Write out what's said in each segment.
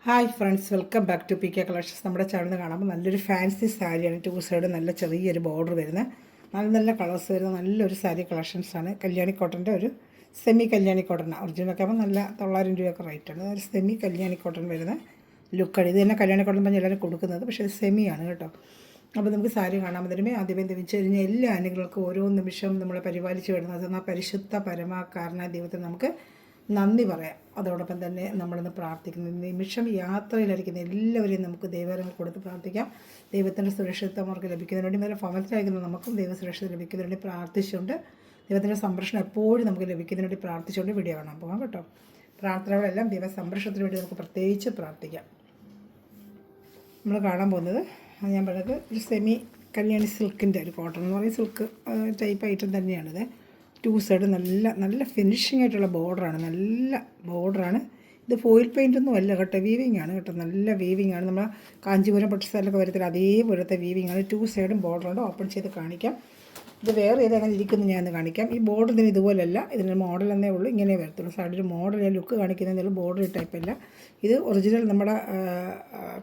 Hi friends, welcome back to P K collections. നമ്മുടെ channel കാണുമ്പോൾ നല്ലൊരു ഫാൻസി സാരിയാണ്. ടു സൈഡ് നല്ല ചെറിയൊരു ബോർഡർ വരുന്നത്, നല്ല നല്ല കളേഴ്സ് വരുന്ന നല്ലൊരു സാരി കളക്ഷൻസാണ്. കല്യാണി കോട്ടൻ്റെ ഒരു സെമി കല്യാണി കോട്ടൺ, ഒറിജിനലൊക്കെ ആകുമ്പോൾ നല്ല 900 രൂപയൊക്കെ റേറ്റാണ്. ഒരു സെമി കല്യാണി കോട്ടൺ വരുന്ന ലുക്കാണ്. ഇത് തന്നെ കല്യാണി കോട്ടൺ പറഞ്ഞ് എല്ലാവരും കൊടുക്കുന്നത്, പക്ഷേ ഇത് സെമിയാണ് കേട്ടോ. അപ്പോൾ നമുക്ക് സാരി കാണാൻ പറ്റുമേ ആദ്യമേ ലഭിച്ചു കഴിഞ്ഞാൽ എല്ലാ അനുകൾക്കും ഓരോ നിമിഷവും നമ്മളെ പരിപാലിച്ച് വരുന്നത് ആ പരിശുദ്ധ പരമാകാരണ ദൈവത്തിന് നമുക്ക് നന്ദി പറയാം. അതോടൊപ്പം തന്നെ നമ്മളിന്ന് പ്രാർത്ഥിക്കുന്ന നിമിഷം യാത്രയിലായിരിക്കുന്ന എല്ലാവരെയും നമുക്ക് ദൈവങ്ങൾ കൊടുത്ത് പ്രാർത്ഥിക്കാം. ദൈവത്തിൻ്റെ സുരക്ഷിതത്വം അവർക്ക് ലഭിക്കുന്നതിന് വേണ്ടി വേറെ ഭവനത്തിലായിരിക്കുന്ന നമുക്കും ദൈവസുരക്ഷിത ലഭിക്കുന്നതിന് വേണ്ടി പ്രാർത്ഥിച്ചുകൊണ്ട് ദൈവത്തിൻ്റെ സംരക്ഷണം എപ്പോഴും നമുക്ക് ലഭിക്കുന്നതിന് വേണ്ടി പ്രാർത്ഥിച്ചുകൊണ്ട് വീഡിയോ കാണാൻ പോകാം കേട്ടോ. പ്രാർത്ഥനകളെല്ലാം ദൈവ സംരക്ഷണത്തിന് വേണ്ടി നമുക്ക് പ്രത്യേകിച്ച് പ്രാർത്ഥിക്കാം. നമ്മൾ കാണാൻ പോകുന്നത് ഞാൻ പറഞ്ഞത് ഒരു സെമി കല്യാണി സിൽക്കിൻ്റെ ഒരു കോട്ടൺ എന്ന് പറയുന്ന സിൽക്ക് ടൈപ്പ് ഐറ്റം തന്നെയാണിത്. ടു സൈഡ് നല്ല നല്ല ഫിനിഷിംഗ് ആയിട്ടുള്ള ബോർഡറാണ്, നല്ല ബോർഡറാണ്. ഇത് ഫോയിൽ പെയിൻ്റ് ഒന്നും അല്ല കേട്ടോ, വീവിങ് ആണ് കേട്ടോ. നല്ല വീവിങ് ആണ്. നമ്മൾ കാഞ്ചീപുരം പട്ട് സ്ഥലമൊക്കെ വരത്തില്ല അതേപോലത്തെ വീവിങ് ആണ്. ടു സൈഡും ബോർഡറുണ്ട്. ഓപ്പൺ ചെയ്ത് കാണിക്കാം. ഇത് വേറെ ഏത് അങ്ങനെ ഇരിക്കുന്നു ഞാനൊന്ന് കാണിക്കാം. ഈ ബോർഡർ ഇതിന് ഇതുപോലല്ല, ഇതിന് മോഡൽ എന്നേ ഉള്ളൂ, ഇങ്ങനെ വരത്തുള്ളൂ. സാഡിയുടെ മോഡൽ ലുക്ക് കാണിക്കുന്നതേ ബോർഡർ ടൈപ്പല്ല. ഇത് ഒറിജിനൽ നമ്മുടെ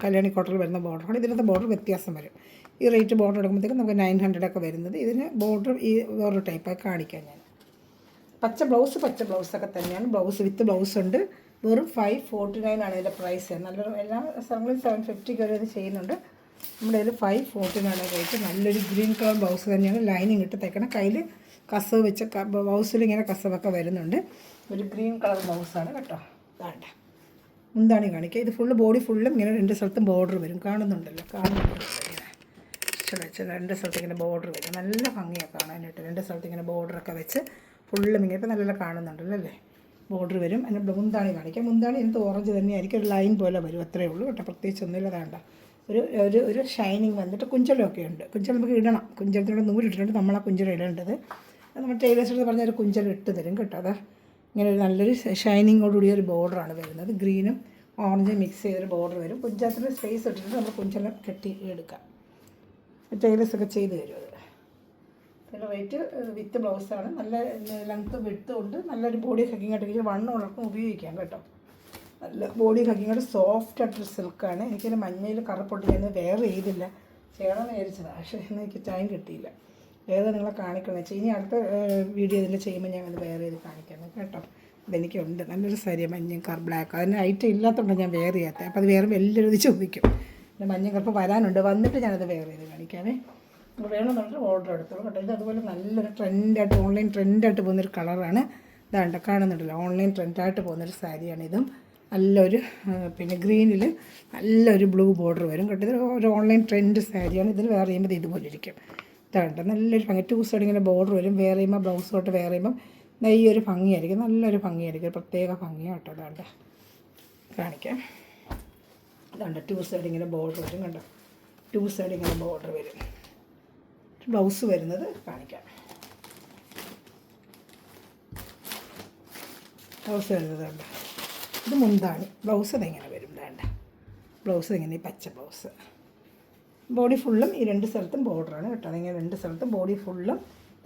കല്യാണി കോട്ടണിൽ വരുന്ന ബോർഡറാണ്. ഇതിനകത്ത് ബോർഡർ വ്യത്യാസം വരും. ഈ റേറ്റ് ബോർഡർ എടുക്കുമ്പോഴത്തേക്കും നമുക്ക് 900 ഒക്കെ വരുന്നത്. ഇതിന് ബോർഡർ ഈ വേറൊരു ടൈപ്പായി കാണിക്കാം ഞാൻ. പച്ച ബ്ലൗസൊക്കെ തന്നെയാണ്. ബ്ലൗസ് വിത്ത് ബ്ലൗസ് ഉണ്ട്. വെറും 549 ആണ് ഇതിൻ്റെ പ്രൈസ്. നല്ലൊരു എല്ലാ സ്ഥലങ്ങളിലും 750 വരെ ഇത് ചെയ്യുന്നുണ്ട്. നമ്മുടെ കയ്യിൽ 549 റേറ്റ്. നല്ലൊരു ഗ്രീൻ കളർ ബ്ലൗസ് തന്നെയാണ്. ലൈനിങ് ഇട്ട് തയ്ക്കണം. കയ്യിൽ കസവ് വെച്ച ബ്ലൗസിൽ ഇങ്ങനെ കസവൊക്കെ വരുന്നുണ്ട്. ഒരു ഗ്രീൻ കളർ ബ്ലൗസാണ് കേട്ടോ. വേണ്ട മുന്താണി കാണിക്കുക. ഇത് ഫുള്ള് ബോഡി ഫുള്ളും ഇങ്ങനെ രണ്ട് സ്ഥലത്തും ബോർഡർ വരും. കാണുന്നുണ്ടല്ലോ, രണ്ട് സ്ഥലത്ത് ഇങ്ങനെ ബോർഡർ വരും. നല്ല ഭംഗിയാണ് കാണാനായിട്ട്. രണ്ട് സ്ഥലത്ത് ഇങ്ങനെ ബോർഡറൊക്കെ വെച്ച് ഫുള്ളും ഇങ്ങനെ ഇപ്പോൾ നല്ല കാണുന്നുണ്ടല്ലോ അല്ലേ. ബോർഡർ വരും. അതിൻ്റെ മുന്താണി കാണിക്കാം. മുന്താണി ഇതിനകത്ത് ഓറഞ്ച് തന്നെയായിരിക്കും. ഒരു ലൈൻ പോലെ വരും, അത്രയേ ഉള്ളൂ കേട്ടോ. പ്രത്യേകിച്ച് ഒന്നുമില്ല. വേണ്ട ഒരു ഒരു ഒരു ഷൈനിങ് വന്നിട്ട് കുഞ്ചലൊക്കെ ഉണ്ട്. കുഞ്ചൽ നമുക്ക് ഇടണം. കുഞ്ചലത്തിനോട് നൂലിട്ടിട്ടുണ്ട്. നമ്മളാ കുഞ്ചൽ ഇടേണ്ടത്. നമ്മൾ ടൈലേഴ്സിനോട് പറഞ്ഞ ഒരു കുഞ്ചൽ ഇട്ട് തരും കേട്ടോ. അത് ഇങ്ങനെ ഒരു നല്ലൊരു ഷൈനിങ്ങോടുകൂടിയ ഒരു ബോർഡറാണ് വരുന്നത്. ഗ്രീനും ഓറഞ്ചും മിക്സ് ചെയ്തൊരു ബോർഡർ വരും. കുഞ്ചലത്തിൻ്റെ സ്പേസ് ഇട്ടിട്ട് നമ്മൾ കുഞ്ചലം കെട്ടി എടുക്കാം. ടൈലേഴ്സൊക്കെ ചെയ്ത് തരും അത്. പിന്നെ റേറ്റ് വിത്ത് ബ്ലൗസാണ്. നല്ല ലെങ്ത്ത് വിടുത്ത് കൊണ്ട് നല്ലൊരു ബോഡി ഹഗ്ഗിങ് ആയിട്ട് വണ്ണമുള്ളവർക്കും ഉപയോഗിക്കാം കേട്ടോ. നല്ല ബോഡി ഹഗ്ഗിങ് ആയിട്ട് സോഫ്റ്റ് ആയിട്ടൊരു സിൽക്കാണ്. എനിക്കതിന് മഞ്ഞയിൽ കറുപ്പൊട്ടി ഞാൻ വേറെ ചെയ്തില്ല, ചെയ്യണമെന്ന് വിചാരിച്ചതാണ്. പക്ഷേ ഇന്ന് എനിക്ക് ടൈം കിട്ടിയില്ല. ഏതാ നിങ്ങളെ കാണിക്കണമെന്ന് വെച്ചാൽ ഇനി അടുത്ത വീഡിയോ ഇതിൽ ചെയ്യുമ്പോൾ ഞാൻ അത് വേറെ ചെയ്ത് കാണിക്കാം കേട്ടോ. ഇതെനിക്കുണ്ട് നല്ലൊരു സാരിയാണ്, മഞ്ഞയും ബ്ലാക്ക്. അതിന് ഐറ്റം ഇല്ലാത്തതുകൊണ്ട് ഞാൻ വേറെ ചെയ്യാത്തത്. അപ്പോൾ അത് വേറെ എല്ലാവരും ഇത് ചോദിക്കും. പിന്നെ മഞ്ഞയും കറുപ്പ് വരാനുണ്ട്, വന്നിട്ട് ഞാനത് വേറെ ചെയ്ത് കാണിക്കാമേ. വേണമെന്നുണ്ടെങ്കിൽ ഓർഡർ എടുത്തോളൂ കേട്ടോ. ഇത് അതുപോലെ നല്ലൊരു ട്രെൻഡായിട്ട് ഓൺലൈൻ ട്രെൻഡായിട്ട് പോകുന്നൊരു കളറാണ്. ഇതാണ്ട് കാണുന്നുണ്ടല്ലോ, ഓൺലൈൻ ട്രെൻഡായിട്ട് പോകുന്നൊരു സാരിയാണ് ഇതും. നല്ലൊരു പിന്നെ ഗ്രീനിൽ നല്ലൊരു ബ്ലൂ ബോർഡർ വരും കേട്ടോ. ഇത് ഒരു ഓൺലൈൻ ട്രെൻഡ് സാരിയാണ്. ഇതിൽ വേറെ ചെയ്യുമ്പോൾ ഇതുപോലെ ഇരിക്കും. ഇതാണ്ട് നല്ലൊരു ഭംഗി. ടു സൈഡ് ഇങ്ങനെ ബോർഡർ വരും. വേറെ ചെയ്യുമ്പോൾ ബ്ലൗസ് തൊട്ട് വേറെ ചെയ്യുമ്പം ഈ ഒരു ഭംഗിയായിരിക്കും, നല്ലൊരു ഭംഗിയായിരിക്കും. പ്രത്യേക ഭംഗിയാണ് കേട്ടോ. ഇതാണ്ട് കാണിക്കാം. ഇതാണ്ട് ടു സൈഡ് ഇങ്ങനെ ബോർഡർ വരും കണ്ടോ. ടു സൈഡ് ഇങ്ങനെ ബോർഡർ വരും. ബ്ലൗസ് വരുന്നത് കാണിക്കാം. ബ്ലൗസ് വരുന്നത് വേണ്ട. ഇത് മുന്താണി. ബ്ലൗസ് അതെങ്ങനെ വരും വേണ്ട. ബ്ലൗസ് എങ്ങനെ ഈ പച്ച ബ്ലൗസ്. ബോഡി ഫുള്ളും ഈ രണ്ട് സ്ഥലത്തും ബോർഡറാണ് കേട്ടോ. അതിങ്ങനെ രണ്ട് സ്ഥലത്തും ബോഡി ഫുള്ളും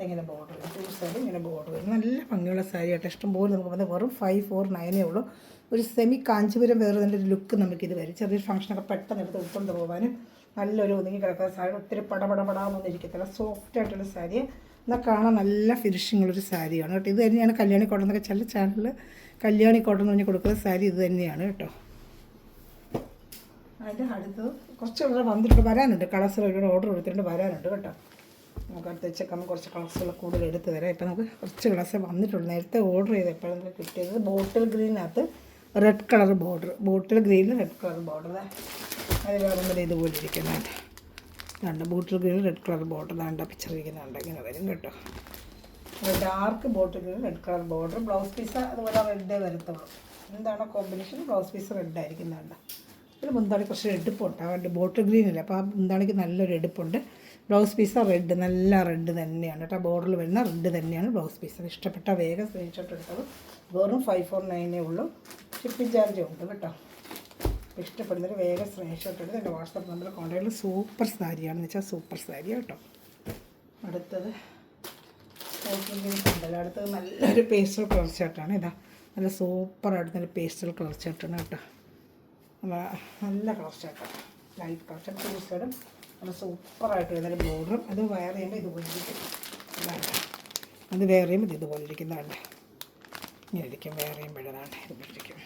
എങ്ങനെ ബോർഡർ വരും. ടു സൈഡ് ഇങ്ങനെ ബോർഡർ വരും. നല്ല ഭംഗിയുള്ള സാരി കേട്ടോ. ഇഷ്ടംപോലെ നമുക്ക് വന്ന് വെറും 549 ഉള്ളൂ. ഒരു സെമി കാഞ്ചീപുരം വേറെ തന്നെ ഒരു ലുക്ക് നമുക്കിത് വരും. ചെറിയൊരു ഫംഗ്ഷനൊക്കെ പെട്ടെന്ന് എടുത്ത് ഉൾക്കൊണ്ട് പോകാനും നല്ലൊരു ഒതുങ്ങി കിടക്കുന്ന സാരി. ഒത്തിരി പടപടപടാന്നൊന്നും ഇരിക്കത്തില്ല. സോഫ്റ്റ് ആയിട്ടുള്ള സാരി. എന്നാൽ കാണാൻ നല്ല ഫിനിഷിങ്ങുള്ളൊരു സാരിയാണ് കേട്ടോ. ഇത് തന്നെയാണ് കല്യാണി കോട്ടൺ എന്നൊക്കെ ചില ചാനലിൽ കല്യാണി കോട്ടൺ എന്ന് പറഞ്ഞ് കൊടുക്കുന്ന സാരി ഇത് തന്നെയാണ് കേട്ടോ. അതിൻ്റെ അടുത്തത് കുറച്ച് കളർ വന്നിട്ട് വരാനുണ്ട്. കളേഴ്സ് ഓർഡർ കൊടുത്തിട്ടുണ്ട്, വരാനുണ്ട് കേട്ടോ. നമുക്ക് അടുത്ത് വെച്ചേക്കുമ്പോൾ കുറച്ച് കളേഴ്സുകൾ കൂടുതൽ എടുത്ത് തരാം. ഇപ്പം നമുക്ക് കുറച്ച് കളേഴ്സ് വന്നിട്ടുള്ളൂ. നേരത്തെ ഓർഡർ ചെയ്ത് എപ്പോഴും കിട്ടിയത് ബോട്ടിൽ ഗ്രീനകത്ത് റെഡ് കളർ ബോർഡർ. ബോട്ടിൽ ഗ്രീനിൽ റെഡ് കളർ ബോർഡർ. അതിൽ വരുമ്പോൾ ഇതുപോലെ ഇരിക്കുന്നുണ്ട്. രണ്ട് bottle green red colour border. ദാണ്ട പിക്ചർ ഇരിക്കുന്നുണ്ട്. ഇങ്ങനെ വരും കേട്ടോ. Dark bottle green red colour border. Blouse piece അതുപോലെ റെഡേ വരത്തുള്ളൂ. എന്താണോ കോമ്പിനേഷൻ, ബ്ലൗസ് പീസ് റെഡ് ആയിരിക്കുന്നുണ്ട്. ഇതിൽ മുന്താണി കുറച്ച് എടുപ്പുണ്ട്. അവരുടെ ബോട്ടിൽ ഗ്രീനില്ല, അപ്പോൾ ആ മുന്താണിക്ക് നല്ലൊരു എടുപ്പുണ്ട്. ബ്ലൗസ് പീസ് റെഡ്, നല്ല റെഡ് തന്നെയാണ് കേട്ടോ. ബോർഡറിൽ വരുന്ന റെഡ് തന്നെയാണ് ബ്ലൗസ് പീസ്. ഇഷ്ടപ്പെട്ട വേഗം സ്ക്രീൻഷോട്ട് എടുത്തത്. വെറും 549 ഉള്ളൂ. ഷിപ്പിംഗ് ചാർജ് ഉണ്ട് കേട്ടോ. ഇഷ്ടപ്പെടുന്നൊരു വേഗം സ്ക്രീൻഷോട്ട് എടുത്ത് എൻ്റെ വാട്സാപ്പ് നമ്പർ കോൺടാക്ട്. സൂപ്പർ സാരിയാണെന്ന് വെച്ചാൽ സൂപ്പർ സാരി കേട്ടോ. അടുത്തത് ഉണ്ടല്ലോ. അടുത്തത് നല്ലൊരു പേസ്റ്റൽ കളർ ഷർട്ടാണ്. ഇതാ നല്ല സൂപ്പറായിട്ട് നല്ല പേസ്റ്റൽ കളർ ഷർട്ടാണ് കേട്ടോ. നല്ല colour chart, light colour chart, two സൈഡും നല്ല സൂപ്പറായിട്ട് വരുന്നൊരു ബോർഡറും. അത് വെയർ ചെയ്യുമ്പോൾ ഇതുപോലെ ഇരിക്കും. ഇതാണ് അത് വെയർ ചെയ്യുമ്പോൾ ഇത് ഇതുപോലെ ഇരിക്കുന്നതാണ്. ഇങ്ങനെ ഇരിക്കും വെയർ ചെയ്യുമ്പോഴതാണ് ഇതുപോലെ ഇരിക്കും.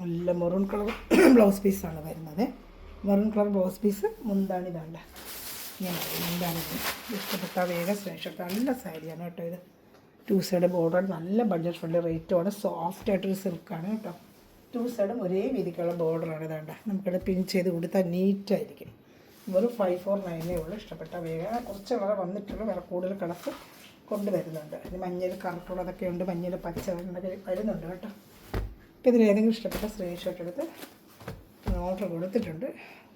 നല്ല മെറൂൺ കളർ ബ്ലൗസ് പീസാണ് വരുന്നത്. Maroon colour blouse piece. മുന്താണി ഇതാണ്ട് ഇങ്ങനെ മുന്താണിത്. ഇഷ്ടപ്പെട്ടാൽ വേഗം സ്ക്രീൻഷോട്ട്. നല്ല സാരിയാണ് കേട്ടോ ഇത്. ടു സൈഡ് ബോർഡർ, നല്ല ബഡ്ജറ്റ് ഫ്രണ്ട്ലി റേറ്റുമാണ്. സോഫ്റ്റ് ആയിട്ടൊരു സിൽക്കാണ് കേട്ടോ. ടു സൈഡും ഒരേ വീതിക്കുള്ള ബോർഡറാണ് ഇതാണ്ട്. നമുക്കിവിടെ പിൻ ചെയ്ത് കൊടുത്താൽ നീറ്റായിരിക്കും. വെറും 549 ഉള്ളൂ. ഇഷ്ടപ്പെട്ടാൽ വേഗം. കുറച്ച് കളർ വന്നിട്ടുള്ളൂ, വേറെ കൂടുതൽ കളർസ് കൊണ്ടുവരുന്നുണ്ട്. ഇത് മഞ്ഞൾ കറുപ്പുള്ളതൊക്കെ ഉണ്ട്, മഞ്ഞൾ പച്ച വരുന്നുണ്ട് കേട്ടോ. അപ്പോൾ ഇതിലേതെങ്കിലും ഇഷ്ടപ്പെട്ട സ്ക്രീൻഷോട്ട് എടുത്ത് ഓർഡർ കൊടുത്തിട്ടുണ്ട്.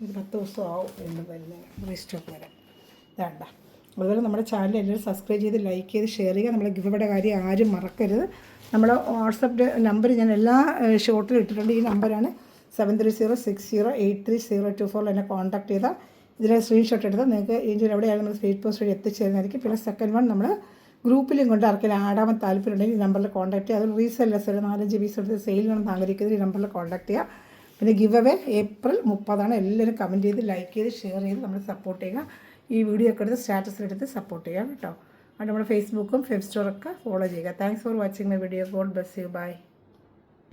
ഒരു 10 ദിവസം ആവും വീണ്ടും വരുന്നതിന്, റീസ്റ്റോക്ക് വരാൻ. വേണ്ട. അതുപോലെ നമ്മുടെ ചാനൽ എല്ലാവരും സബ്സ്ക്രൈബ് ചെയ്ത് ലൈക്ക് ചെയ്ത് ഷെയർ ചെയ്യുക. നമ്മുടെ ഗിഫ്റ്റ് കാര്യം ആരും മറക്കരുത്. നമ്മുടെ വാട്സപ്പ് നമ്പർ ഞാൻ എല്ലാ ഷോർട്ടിലും ഇട്ടിട്ടുണ്ട്. ഈ നമ്പറാണ് 7306083024. എന്നെ കോൺടാക്ട് ചെയ്താൽ ഇതിലെ സ്ക്രീൻഷോട്ട് എടുത്താൽ നിങ്ങൾക്ക് ഇന്ത്യയിൽ എവിടെയാണ് നമ്മൾ സ്പീഡ് പോസ്റ്റ് വഴി എത്തിച്ചേരുന്നതായിരിക്കും. പിന്നെ സെക്കൻഡ് വൺ നമ്മൾ ഗ്രൂപ്പിലും കൊണ്ട് ആർക്കെങ്കിലും ആടാൻ താല്പര്യമുണ്ടെങ്കിൽ ഈ നമ്പറിൽ കോൺടാക്ട് ചെയ്യുക. അതൊരു റീസെല്ലേഴ്സ് ഒരു 4-5 പീസ് എടുത്ത് സെയിൽ വേണം ആഗ്രഹിക്കുന്നത് ഈ നമ്പറിൽ കോൺടാക്ട് ചെയ്യുക. പിന്നെ ഗിവ് അവേ April 30. എല്ലാവരും കമൻറ്റ് ചെയ്ത് ലൈക്ക് ചെയ്ത് ഷെയർ ചെയ്ത് നമ്മൾ സപ്പോർട്ട് ചെയ്യുക. ഈ വീഡിയോ ഒക്കെ എടുത്ത് സ്റ്റാറ്റസിലെടുത്ത് സപ്പോർട്ട് ചെയ്യാം കേട്ടോ. അത് നമ്മുടെ ഫേസ്ബുക്കും ഫെബ് സ്റ്റോറൊക്കെ ഫോളോ ചെയ്യുക. Thanks for watching my video. God bless you. By.